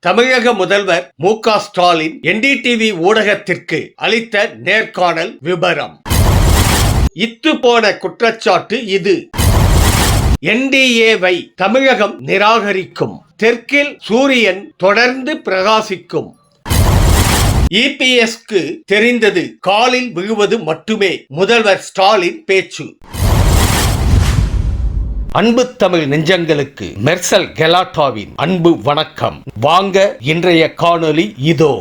தமிழக முதல்வர் மு.க. ஸ்டாலின் NDTV ஊடகத்திற்கு அளித்த நேர்காணல் விபரம். இத்து போன குற்றச்சாட்டு இது. NDA-வை தமிழகம் நிராகரிக்கும். தெற்கில் சூரியன் தொடர்ந்து பிரகாசிக்கும். EPS-க்கு தெரிந்தது காலில் விழுவது மட்டுமே. முதல்வர் ஸ்டாலின் பேச்சு. அன்பு தமிழ் நெஞ்சங்களுக்கு மெர்சல் கெலாட்டாவின் அன்பு வணக்கம். வாங்க இன்றைய காணொளி இதோ.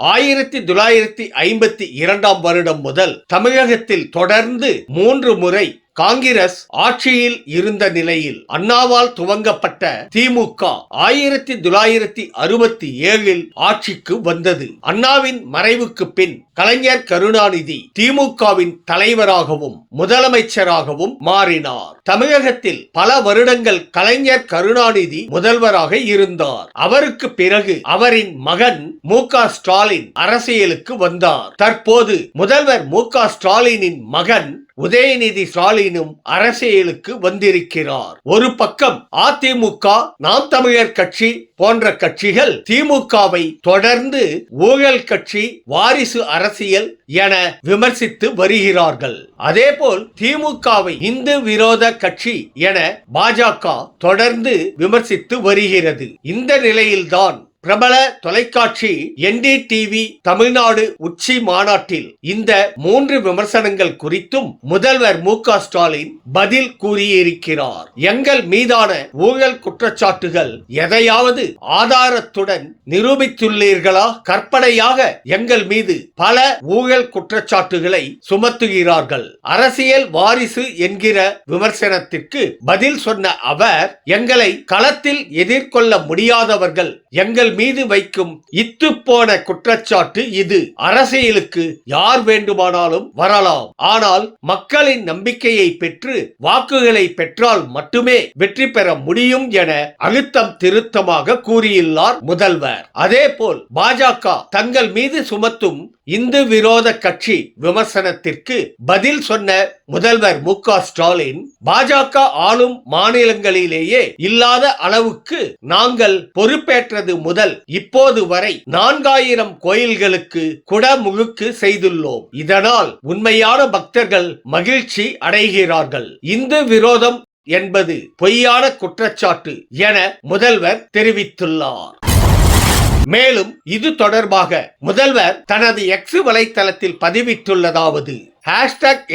1952 வருடம் முதல் தமிழகத்தில் தொடர்ந்து 3 முறை காங்கிரஸ் ஆட்சியில் இருந்த நிலையில் அண்ணாவால் துவங்கப்பட்ட திமுக 1967 ஆட்சிக்கு வந்தது. அண்ணாவின் மறைவுக்கு பின் கலைஞர் கருணாநிதி திமுகவின் தலைவராகவும் முதலமைச்சராகவும் மாறினார். தமிழகத்தில் பல வருடங்கள் கலைஞர் கருணாநிதி முதல்வராக இருந்தார். அவருக்கு பிறகு அவரின் மகன் மு.க. ஸ்டாலின் அரசியலுக்கு வந்தார். தற்போது முதல்வர் மு.க. ஸ்டாலினின் மகன் உதயநிதி ஸ்டாலினும் அரசியலுக்கு வந்திருக்கிறார். ஒரு பக்கம் அதிமுக, நாம் தமிழர் கட்சி போன்ற கட்சிகள் திமுகவை தொடர்ந்து ஊழல் கட்சி, வாரிசு அரசியல் என விமர்சித்து வருகிறார்கள். அதேபோல் திமுகவை இந்து விரோத கட்சி என பாஜக தொடர்ந்து விமர்சித்து வருகிறது. இந்த நிலையில்தான் பிரபல தொலைக்காட்சி NDTV தமிழ்நாடு உச்சி மாநாட்டில் இந்த 3 விமர்சனங்கள் குறித்தும் முதல்வர் மு.க. ஸ்டாலின் பதில் கூறியிருக்கிறார். எங்கள் மீதான ஊழல் குற்றச்சாட்டுகள் எதையாவது ஆதாரத்துடன் நிரூபித்துள்ளீர்களா? கற்பனையாக எங்கள் மீது பல ஊழல் குற்றச்சாட்டுகளை சுமத்துகிறார்கள். அரசியல் வாரிசு என்கிற விமர்சனத்திற்கு பதில் சொன்ன அவர், எங்களை களத்தில் எதிர்கொள்ள முடியாதவர்கள் எங்கள் மீது வைக்கும் இத்து போன குற்றச்சாட்டு இது. அரசியலுக்கு யார் வேண்டுமானாலும் வரலாம், ஆனால் மக்களின் நம்பிக்கையை பெற்று வாக்குகளை பெற்றால் மட்டுமே வெற்றி பெற முடியும் என அழுத்தம் திருத்தமாக கூறியுள்ளார் முதல்வர். அதேபோல் பாஜக தங்கள் மீது சுமத்தும் இந்து விரோத கட்சி விமர்சனத்திற்கு பதில் சொன்ன முதல்வர் மு.க. ஸ்டாலின், பாஜக ஆளும் மாநிலங்களிலேயே இல்லாத அளவுக்கு நாங்கள் பொறுப்பேற்றது முதல் இப்போது வரை 4000 கோயில்களுக்கு குடமுழுக்கு செய்துள்ளோம். இதனால் உண்மையான பக்தர்கள் மகிழ்ச்சி அடைகிறார்கள். இந்து விரோதம் என்பது பொய்யான குற்றச்சாட்டு என முதல்வர் தெரிவித்துள்ளார். மேலும் இது தொடர்பாக முதல்வர் தனது எக்ஸ் வலைத்தளத்தில் பதிவிட்டுள்ளதாவது: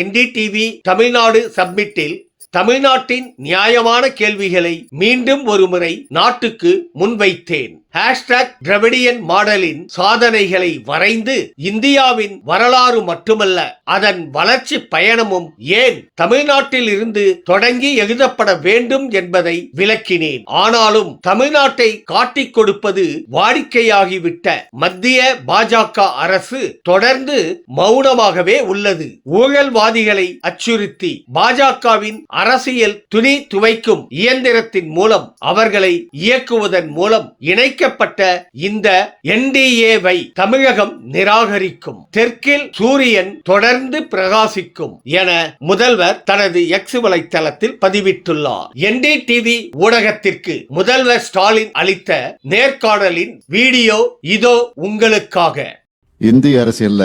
#NDTV தமிழ்நாடு சப்மிட்டில் தமிழ்நாட்டின் நியாயமான கேள்விகளை மீண்டும் ஒருமுறை நாட்டுக்கு முன்வைத்தேன். #திராவிடியன் மாடலின் சாதனைகளை வரைந்து இந்தியாவின் வரலாறு மட்டுமல்ல, அதன் வளர்ச்சி பயணமும் ஏன் தமிழ்நாட்டில் இருந்து தொடங்கி எழுதப்பட வேண்டும் என்பதை விளக்கினேன். ஆனாலும் தமிழ்நாட்டை காட்டிக் கொடுப்பது வாடிக்கையாகிவிட்ட மத்திய பாஜக அரசு தொடர்ந்து மௌனமாகவே உள்ளது. ஊழல்வாதிகளை அச்சுறுத்தி பாஜகவின் அரசியல் துணி துவைக்கும் இயந்திரத்தின் மூலம் அவர்களை இயக்குவதன் மூலம் இணைக்கப்பட்ட இந்த NDA-வை தமிழகம் நிராகரிக்கும். தெற்கில் சூரியன் தொடர்ந்து பிரகாசிக்கும் என முதல்வர் தனது எக்ஸ் வலைத்தளத்தில் பதிவிட்டுள்ளார். NDTV ஊடகத்திற்கு முதல்வர் ஸ்டாலின் அளித்த நேர்காணலின் வீடியோ இதோ உங்களுக்காக. இந்திய அரசியல்ல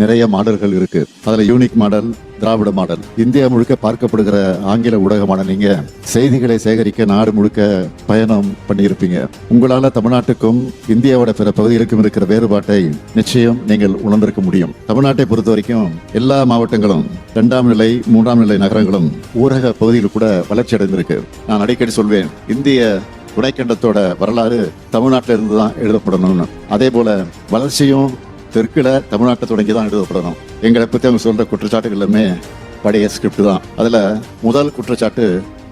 நிறைய மாடல்கள் இருக்கு. அதுல யூனிக் மாடல், திராவிட மாடல். இந்தியா முழுக்க பார்க்கப்படுகிற ஆங்கில ஊடகமான நீங்க செய்திகளை சேகரிக்க நாடு முழுக்க பயணம் பண்ணியிருப்பீங்க. உங்களால தமிழ்நாட்டுக்கும் இந்தியாவோட பிற பகுதிகளுக்கும் இருக்கிற வேறுபாட்டை நிச்சயம் நீங்கள் உணர்ந்திருக்க முடியும். தமிழ்நாட்டை பொறுத்த வரைக்கும் எல்லா மாவட்டங்களும் 2ஆம் நிலை 3ஆம் நிலை நகரங்களும் ஊரக பகுதியில் கூட வளர்ச்சி அடைந்திருக்கு. நான் அடிக்கடி சொல்வேன், இந்திய துணைக்கண்டத்தோட வரலாறு தமிழ்நாட்டில இருந்து தான் எழுதப்படணும்னு. அதே போல வளர்ச்சியும் தெற்குல தமிழ்நாட்டை தொடங்கி தான் எழுதப்படணும். எங்களை பத்தி அவங்க சொல்ற குற்றச்சாட்டுகள் எல்லாமே பழைய ஸ்கிரிப்ட் தான். அதுல முதல் குற்றச்சாட்டு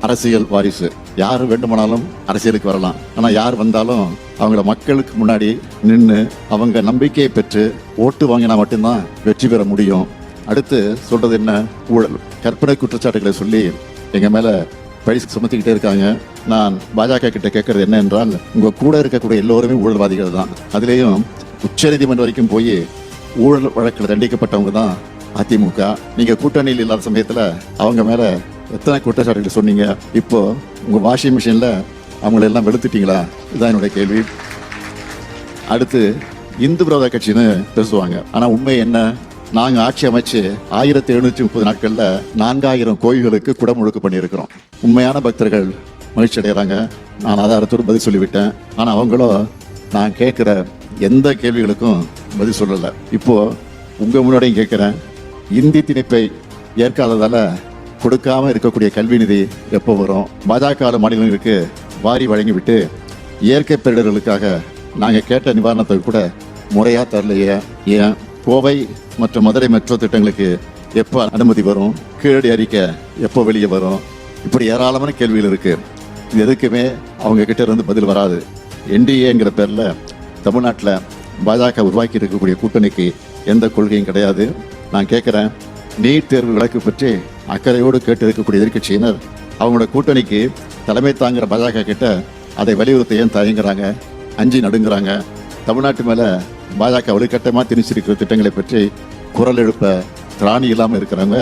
அரசியல் வாரிசு. யாரு வேண்டுமானாலும் அரசியலுக்கு வரலாம், ஆனா யார் வந்தாலும் அவங்கள மக்களுக்கு முன்னாடி நின்று அவங்க நம்பிக்கையை பெற்று ஓட்டு வாங்கினா மட்டும்தான் வெற்றி பெற முடியும். அடுத்து சொல்றது என்ன? ஊழல். கற்பனை குற்றச்சாட்டுகளை சொல்லி எங்க மேல பழி சுமத்திக்கிட்டே இருக்காங்க. நான் பாஜக கிட்ட கேட்கறது என்ன என்றால், உங்க கூட இருக்கக்கூடிய எல்லோருமே ஊழல்வாதிகள் தான். அதுலேயும் உச்சநீதிமன்றம் வரைக்கும் போய் ஊழல் வழக்கில் தண்டிக்கப்பட்டவங்க தான் அதிமுக. நீங்க கூட்டணியில் இல்லாத சமயத்துல அவங்க மேல எத்தனை குற்றச்சாட்டுகள் சொன்னீங்க. இப்போ உங்க வாஷிங் மிஷின்ல அவங்களெல்லாம் வெளுத்துட்டீங்களா? இதுதான் என்னுடைய கேள்வி. அடுத்து இந்து விரோத கட்சின்னு பேசுவாங்க. ஆனா உண்மை என்ன? நாங்க ஆட்சி அமைச்சு 1730 நாட்கள்ல 4000 கோயில்களுக்கு குடமுழுக்கு பண்ணியிருக்கிறோம். உண்மையான பக்தர்கள் மகிழ்ச்சி அடைகிறாங்க. நான் ஆதாரத்தோடு பதில் சொல்லிவிட்டேன். ஆனா அவங்களும் நான் கேட்கிற எந்த கேள்விகளுக்கும் பதில் சொல்லல. இப்போ உங்க முன்னாடியும் கேட்கிறேன், இந்தி திணிப்பை ஏற்காததால கொடுக்காம இருக்கக்கூடிய கல்வி நிதி எப்போ வரும்? பாஜக மாநிலங்களுக்கு வாரி வழங்கிவிட்டு இயற்கை பேரிடர்களுக்காக நாங்க கேட்ட நிவாரணத்தை கூட முறையா தரலையே. ஏன்? கோவை மற்றும் மதுரை மெட்ரோ திட்டங்களுக்கு எப்போ அனுமதி வரும்? கீழடி அறிக்கை எப்போ வெளியே வரும்? இப்படி ஏராளமான கேள்விகள் இருக்கு. இது எதுக்குமே அவங்க கிட்ட இருந்து பதில் வராது. என்டிஏங்கிற பேர்ல தமிழ்நாட்டில் பாஜக உருவாக்கி இருக்கக்கூடிய கூட்டணிக்கு எந்த கொள்கையும் கிடையாது. நான் கேட்கிறேன், நீட் தேர்வு விலக்கு பற்றி அக்கறையோடு கேட்டு இருக்கக்கூடிய எதிர்க்கட்சியினர் அவங்களோட கூட்டணிக்கு தலைமை தாங்கிற பாஜக கிட்ட அதை வலியுறுத்த ஏன் தயங்குறாங்க, அஞ்சி நடுங்குறாங்க? தமிழ்நாட்டு மேல பாஜக வலுக்கட்டமா திணிச்சிருக்கிற திட்டங்களை பற்றி குரல் எழுப்ப திராணி இல்லாம இருக்கிறவங்க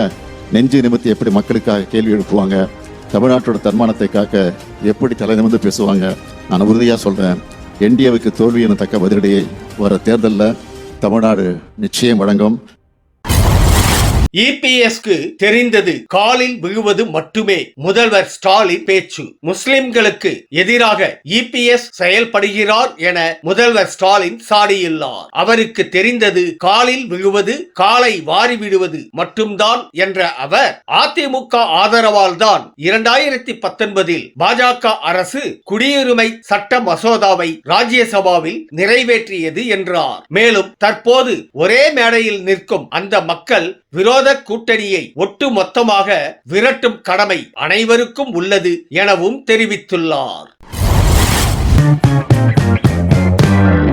நெஞ்சு நிமித்தி எப்படி மக்களுக்காக கேள்வி எழுப்புவாங்க? தமிழ்நாட்டோட தன்மானத்தை காக்க எப்படி தலை நிமிர்ந்து பேசுவாங்க? நான் உறுதியா சொல்றேன், என்டிஏவுக்கு தோல்வி என தக்க பதிலடியை வர தேர்தலில் தமிழ்நாடு நிச்சயம் வழங்கும். இபிஎஸ்க்கு தெரிந்தது காலில் விழுவது மட்டுமே. முதல்வர் ஸ்டாலின் பேச்சு. முஸ்லிம்களுக்கு எதிராக இபிஎஸ் செயல்படுகிறார் என முதல்வர் ஸ்டாலின் சாடியுள்ளார். அவருக்கு தெரிந்தது காலில் விழுவது, காலை வாரி விடுவது மட்டும்தான் என்ற அவர், அதிமுக ஆதரவால் தான் 2019 பாஜக அரசு குடியுரிமை சட்ட மசோதாவை ராஜ்யசபாவில் நிறைவேற்றியது என்றார். மேலும் தற்போது ஒரே மேடையில் நிற்கும் அந்த மக்கள் விரோத கூட்டணியை ஒட்டு மொத்தமாக விரட்டும் கடமை அனைவருக்கும் உள்ளது எனவும் தெரிவித்துள்ளார்.